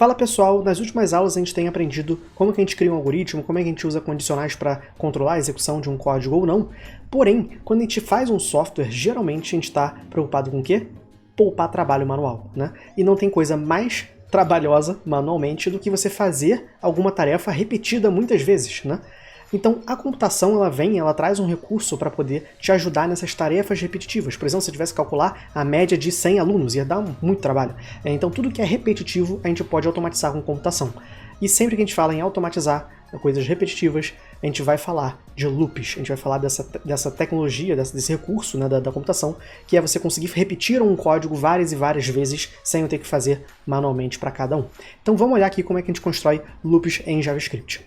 Fala pessoal, nas últimas aulas a gente tem aprendido como que a gente cria um algoritmo, como é que a gente usa condicionais para controlar a execução de um código ou não. Porém, quando a gente faz um software, geralmente a gente está preocupado com o quê? Poupar trabalho manual, né? E não tem coisa mais trabalhosa manualmente do que você fazer alguma tarefa repetida muitas vezes, né? Então a computação ela traz um recurso para poder te ajudar nessas tarefas repetitivas. Por exemplo, se você tivesse que calcular a média de 100 alunos, ia dar muito trabalho. Então tudo que é repetitivo a gente pode automatizar com computação. E sempre que a gente fala em automatizar coisas repetitivas, a gente vai falar de loops, a gente vai falar dessa tecnologia, desse recurso, né, da computação, que é você conseguir repetir um código várias e várias vezes sem eu ter que fazer manualmente para cada um. Então vamos olhar aqui como é que a gente constrói loops em JavaScript.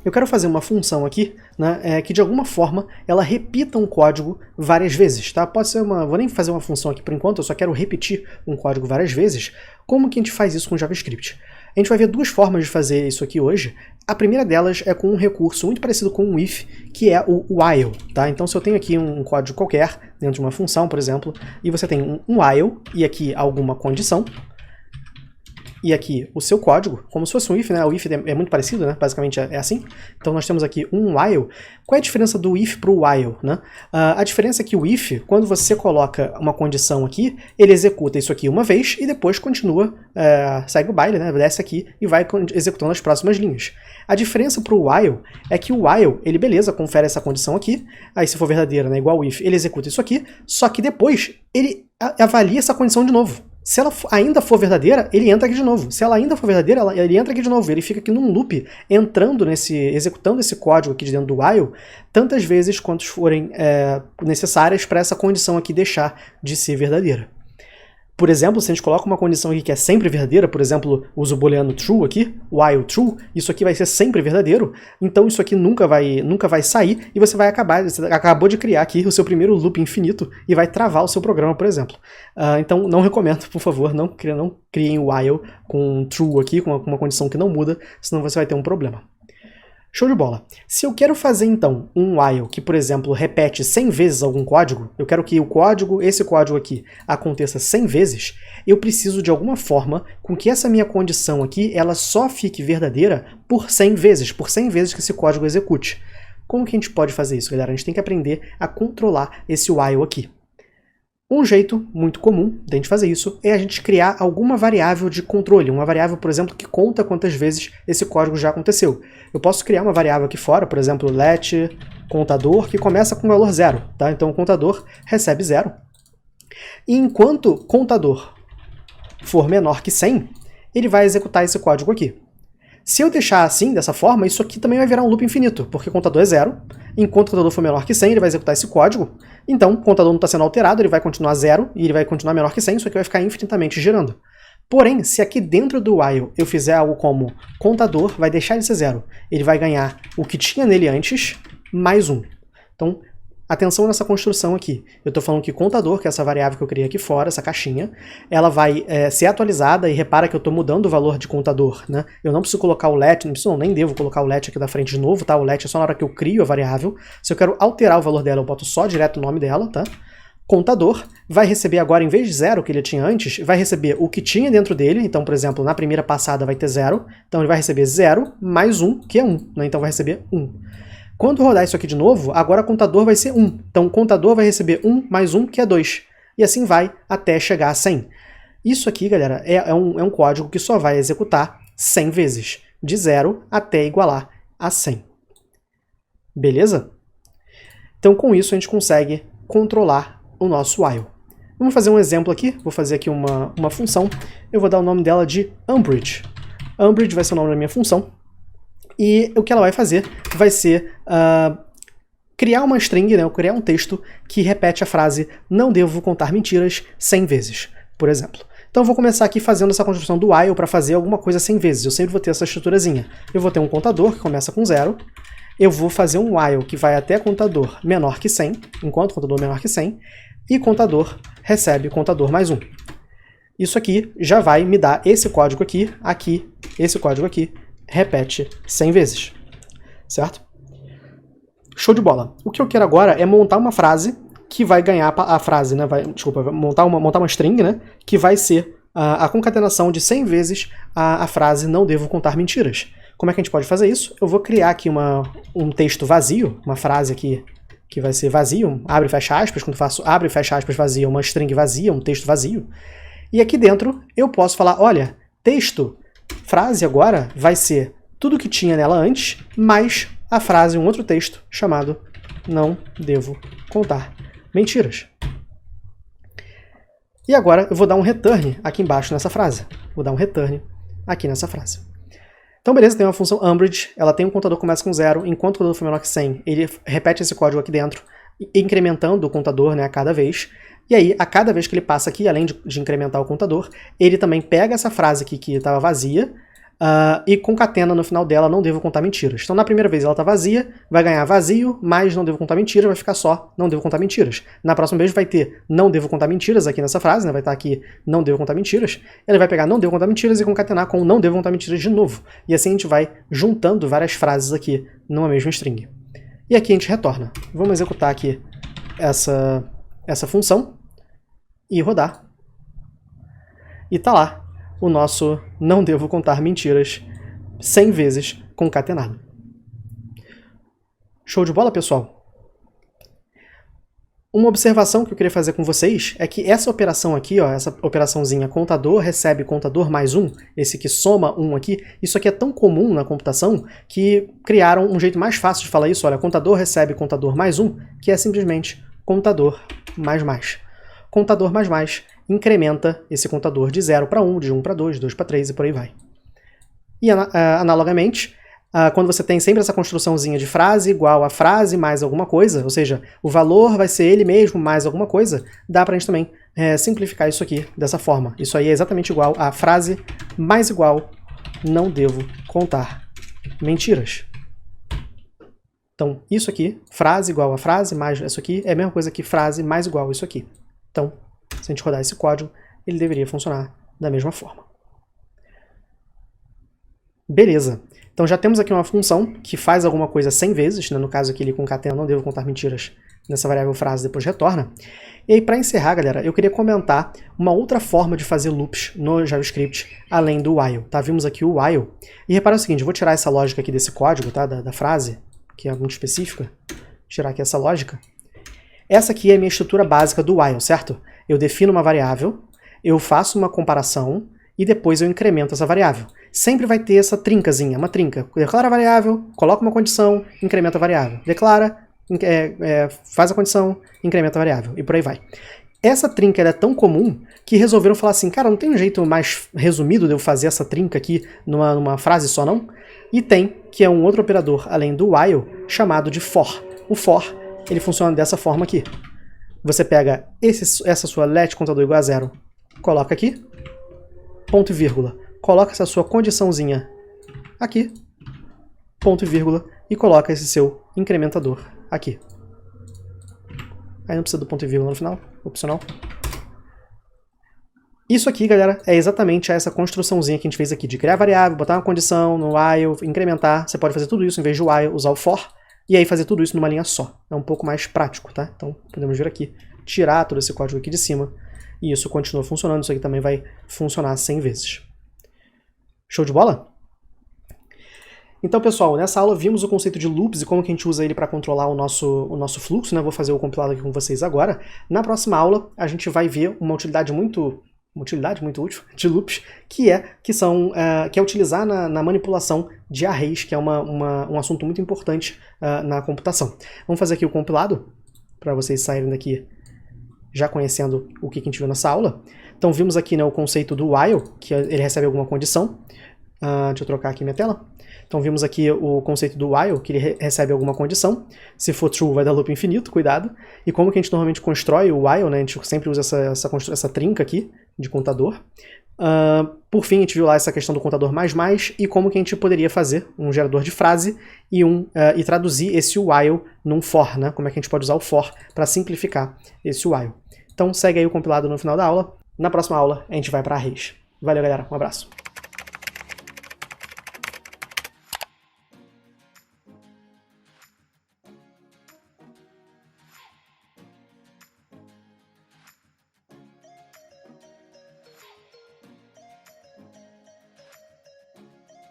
Eu quero fazer uma função aqui, né, que de alguma forma ela repita um código várias vezes, tá? Pode ser vou nem fazer uma função aqui por enquanto, eu só quero repetir um código várias vezes. Como que a gente faz isso com JavaScript? A gente vai ver duas formas de fazer isso aqui hoje. A primeira delas é com um recurso muito parecido com o if, que é o while, tá? Então se eu tenho aqui um código qualquer, dentro de uma função, por exemplo, e você tem um while, e aqui alguma condição, e aqui o seu código, como se fosse um if, né? O if é muito parecido, né? Basicamente é assim. Então nós temos aqui um while. Qual é a diferença do if para o while, né? A diferença é que o if, quando você coloca uma condição aqui, ele executa isso aqui uma vez e depois continua, segue o baile, né? Desce aqui e vai executando as próximas linhas. A diferença para o while é que o while, ele beleza, confere essa condição aqui, aí se for verdadeira, né, igual o if, ele executa isso aqui, só que depois ele avalia essa condição de novo. Se ela ainda for verdadeira, ele entra aqui de novo. Se ela ainda for verdadeira, ele entra aqui de novo. Ele fica aqui num loop, executando esse código aqui de dentro do while, tantas vezes quantas forem necessárias para essa condição aqui deixar de ser verdadeira. Por exemplo, se a gente coloca uma condição aqui que é sempre verdadeira, por exemplo, uso o booleano true aqui, while true, isso aqui vai ser sempre verdadeiro, então isso aqui nunca vai sair e você acabou de criar aqui o seu primeiro loop infinito e vai travar o seu programa, por exemplo. Então não recomendo, por favor, não criem while com true aqui, com uma condição que não muda, senão você vai ter um problema. Show de bola. Se eu quero fazer, então, um while que, por exemplo, repete 100 vezes algum código, eu quero que esse código aqui, aconteça 100 vezes, eu preciso, de alguma forma, com que essa minha condição aqui, ela só fique verdadeira por 100 vezes que esse código execute. Como que a gente pode fazer isso, galera? A gente tem que aprender a controlar esse while aqui. Um jeito muito comum de a gente fazer isso é a gente criar alguma variável de controle, uma variável, por exemplo, que conta quantas vezes esse código já aconteceu. Eu posso criar uma variável aqui fora, por exemplo, let contador, que começa com o valor 0, tá? Então o contador recebe 0. E enquanto contador for menor que 100, ele vai executar esse código aqui. Se eu deixar assim, dessa forma, isso aqui também vai virar um loop infinito, porque o contador é 0, enquanto o contador for menor que 100, ele vai executar esse código, então o contador não está sendo alterado, ele vai continuar 0, e ele vai continuar menor que 100, isso aqui vai ficar infinitamente girando. Porém, se aqui dentro do while eu fizer algo como contador vai deixar de ser 0, ele vai ganhar o que tinha nele antes, mais 1. Então, atenção nessa construção aqui. Eu estou falando que contador, que é essa variável que eu criei aqui fora, essa caixinha, ela vai ser atualizada, e repara que eu estou mudando o valor de contador, né? Eu não preciso colocar o let, nem devo colocar o let aqui da frente de novo, tá? O let é só na hora que eu crio a variável. Se eu quero alterar o valor dela, eu boto só direto o nome dela, tá? Contador vai receber agora, em vez de 0 que ele tinha antes, vai receber o que tinha dentro dele. Então, por exemplo, na primeira passada vai ter 0, então ele vai receber 0 mais 1, que é 1, né? Então vai receber 1. Quando rodar isso aqui de novo, agora o contador vai ser 1. Então o contador vai receber 1 mais 1, que é 2. E assim vai até chegar a 100. Isso aqui, galera, é um código que só vai executar 100 vezes, de 0 até igualar a 100. Beleza? Então com isso a gente consegue controlar o nosso while. Vamos fazer um exemplo aqui. Vou fazer aqui uma função. Eu vou dar o nome dela de umbridge. Umbridge vai ser o nome da minha função. E o que ela vai fazer vai ser criar uma string, né, ou criar um texto que repete a frase não devo contar mentiras 100 vezes, por exemplo. Então eu vou começar aqui fazendo essa construção do while para fazer alguma coisa 100 vezes. Eu sempre vou ter essa estruturazinha. Eu vou ter um contador que começa com 0. Eu vou fazer um while que vai até contador menor que 100, enquanto contador menor que 100, e contador recebe contador mais 1. Isso aqui já vai me dar esse código aqui, esse código aqui, repete 100 vezes, certo? Show de bola. O que eu quero agora é montar uma frase que vai ganhar a frase, né? Desculpa, montar uma string, né? Que vai ser a concatenação de 100 vezes a frase não devo contar mentiras. Como é que a gente pode fazer isso? Eu vou criar aqui um texto vazio, uma frase aqui que vai ser vazio, abre e fecha aspas, quando eu faço abre e fecha aspas vazia, uma string vazia, um texto vazio. E aqui dentro eu posso falar, olha, texto, frase agora vai ser tudo que tinha nela antes, mais a frase, um outro texto chamado não devo contar mentiras. E agora eu vou dar um return aqui embaixo nessa frase. Vou dar um return aqui nessa frase. Então beleza, tem uma função Umbridge, ela tem um contador que começa com 0, enquanto o contador for menor que 100, ele repete esse código aqui dentro, incrementando o contador, né, a cada vez. E aí, a cada vez que ele passa aqui, além de incrementar o contador, ele também pega essa frase aqui que estava vazia e concatena no final dela não devo contar mentiras. Então na primeira vez ela está vazia, vai ganhar vazio, mais não devo contar mentiras, vai ficar só não devo contar mentiras. Na próxima vez vai ter não devo contar mentiras aqui nessa frase, né? Vai estar aqui não devo contar mentiras. Ele vai pegar não devo contar mentiras e concatenar com não devo contar mentiras de novo. E assim a gente vai juntando várias frases aqui numa mesma string. E aqui a gente retorna. Vamos executar aqui essa função e rodar. E tá lá o nosso não devo contar mentiras 100 vezes concatenado. Show de bola, pessoal? Uma observação que eu queria fazer com vocês é que essa operação aqui, ó, essa operaçãozinha contador recebe contador mais 1, esse que soma 1 aqui, isso aqui é tão comum na computação que criaram um jeito mais fácil de falar isso, olha, contador recebe contador mais 1, que é simplesmente contador mais mais. Contador mais mais incrementa esse contador de 0 para 1, de 1 para 2, de 2 para 3 e por aí vai. E analogamente, quando você tem sempre essa construçãozinha de frase igual a frase mais alguma coisa, ou seja, o valor vai ser ele mesmo mais alguma coisa, dá pra gente também simplificar isso aqui dessa forma. Isso aí é exatamente igual a frase mais igual não devo contar mentiras. Então, isso aqui, frase igual a frase mais isso aqui, é a mesma coisa que frase mais igual a isso aqui. Então, se a gente rodar esse código, ele deveria funcionar da mesma forma. Beleza. Então já temos aqui uma função que faz alguma coisa 100 vezes, né? No caso aqui ele concatena não devo contar mentiras nessa variável frase, depois retorna. E aí para encerrar, galera, eu queria comentar uma outra forma de fazer loops no JavaScript, além do while. Tá? Vimos aqui o while. E repara o seguinte, eu vou tirar essa lógica aqui desse código, tá? da frase, que é muito específica. Vou tirar aqui essa lógica. Essa aqui é a minha estrutura básica do while, certo? Eu defino uma variável, eu faço uma comparação e depois eu incremento essa variável. Sempre vai ter essa trincazinha, uma trinca. Declara a variável, coloca uma condição, incrementa a variável. Declara, faz a condição, incrementa a variável. E por aí vai. Essa trinca é tão comum que resolveram falar assim, cara, não tem um jeito mais resumido de eu fazer essa trinca aqui numa frase só não? E tem, que é um outro operador além do while, chamado de for. O for, ele funciona dessa forma aqui. Você pega essa sua let contador igual a 0, coloca aqui, ponto e vírgula, coloca essa sua condiçãozinha aqui, ponto e vírgula, e coloca esse seu incrementador aqui. Aí não precisa do ponto e vírgula no final, opcional. Isso aqui, galera, é exatamente essa construçãozinha que a gente fez aqui, de criar variável, botar uma condição no while, incrementar. Você pode fazer tudo isso em vez de while, usar o for, e aí fazer tudo isso numa linha só. É um pouco mais prático, tá? Então podemos vir aqui, tirar todo esse código aqui de cima, e isso continua funcionando. Isso aqui também vai funcionar 100 vezes. Show de bola? Então, pessoal, nessa aula vimos o conceito de loops e como que a gente usa ele para controlar o nosso fluxo, né? Vou fazer o compilado aqui com vocês agora. Na próxima aula, a gente vai ver uma utilidade muito útil de loops, que é utilizar na manipulação de arrays, que é um assunto muito importante na computação. Vamos fazer aqui o compilado, para vocês saírem daqui já conhecendo o que a gente viu nessa aula. Então vimos aqui, né, o conceito do while, que ele recebe alguma condição. Deixa eu trocar aqui minha tela. Então vimos aqui o conceito do while, que ele recebe alguma condição. Se for true, vai dar loop infinito, cuidado. E como que a gente normalmente constrói o while, né? A gente sempre usa essa trinca aqui de contador. Por fim, a gente viu lá essa questão do contador mais mais e como que a gente poderia fazer um gerador de frase e traduzir esse while num for, né? Como é que a gente pode usar o for para simplificar esse while. Então segue aí o compilado no final da aula. Na próxima aula a gente vai para arrays. Valeu, galera. Um abraço.